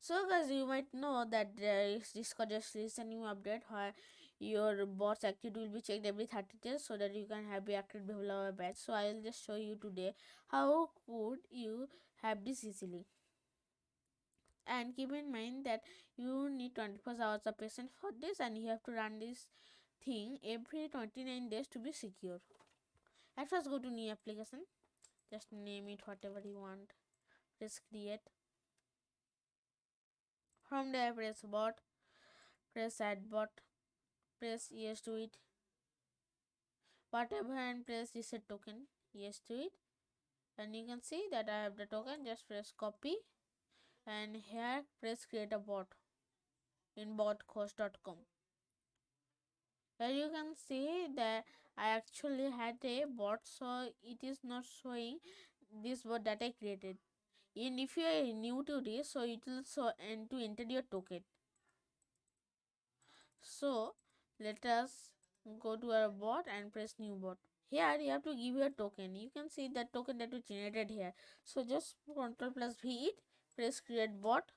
So guys, you might know that Discord just released a new update where your bot's activity will be checked every 30 days so that you can have a active developer badge. So I will just show you today how could you have this easily. And keep in mind that you need 24 hours of patience for this, and you have to run this thing every 29 days to be secure. At first, go to new application, just name it whatever you want, press create. From there, press bot, press add bot, press yes to it, whatever, and press reset token, yes to it. And you can see that I have the token. Just press copy, and here press create a bot in bothost.com. Here you can see that I actually had a bot, so it is not showing this bot that I created. And if you are new to this, so it will show and to enter your token. So let us go to our bot and press new bot. Here you have to give your token. You can see the token that we generated here. So just Ctrl plus V it, press create bot.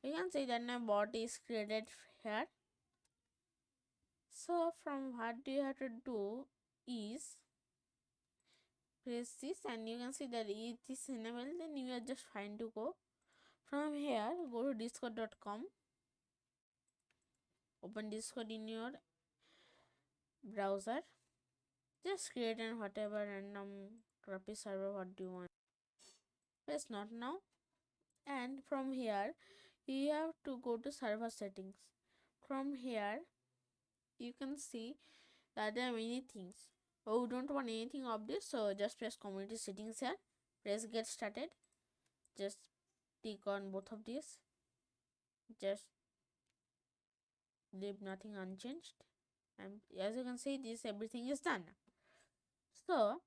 You can see that my bot is created here. So from what you have to do is press this, and you can see that it is enabled. Then you are just fine to go. From here, go to discord.com, open Discord in your browser, just create an whatever random crappy server what do you want, press not now, and from here you have to go to server settings. From here you can see that there are many things. Oh, you don't want anything of this, so just press community settings here, press get started, just click on both of these, just leave nothing unchanged, and as you can see this everything is done. So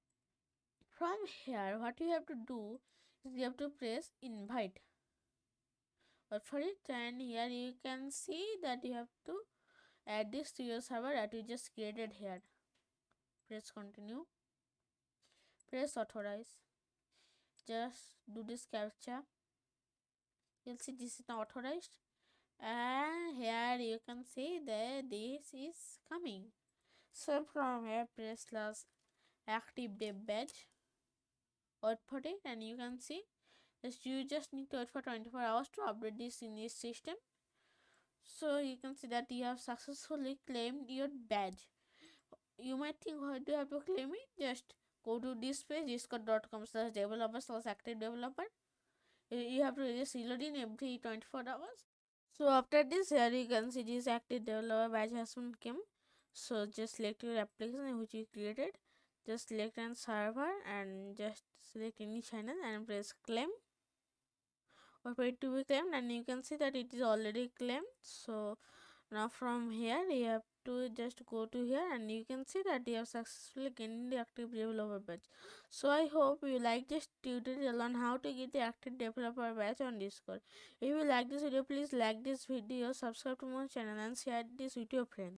from here what you have to do is you have to press invite or for it, and here you can see that you have to add this to your server that you just created here. Press continue, press authorize, just do this captcha. You'll see this is not authorized, and here you can see that this is coming. So from here press plus active dev badge, wait for it, and you can see you just need to wait for 24 hours to update this in this system. So you can see that you have successfully claimed your badge. You might think, why do you have to claim it? Just go to this page, discord.com/developer/active developer. You have to just reload in every 24 hours. So after this, here you can see this active developer badge has been came. So just select your application which you created. Just select an server and just select any channel and press claim or for it to be claimed, and you can see that it is already claimed. So now from here you have to just go to here, and you can see that you have successfully gained the active developer badge. So I hope you like this tutorial on how to get the active developer badge on Discord. If you like this video, please like this video, subscribe to my channel and share this with your friends.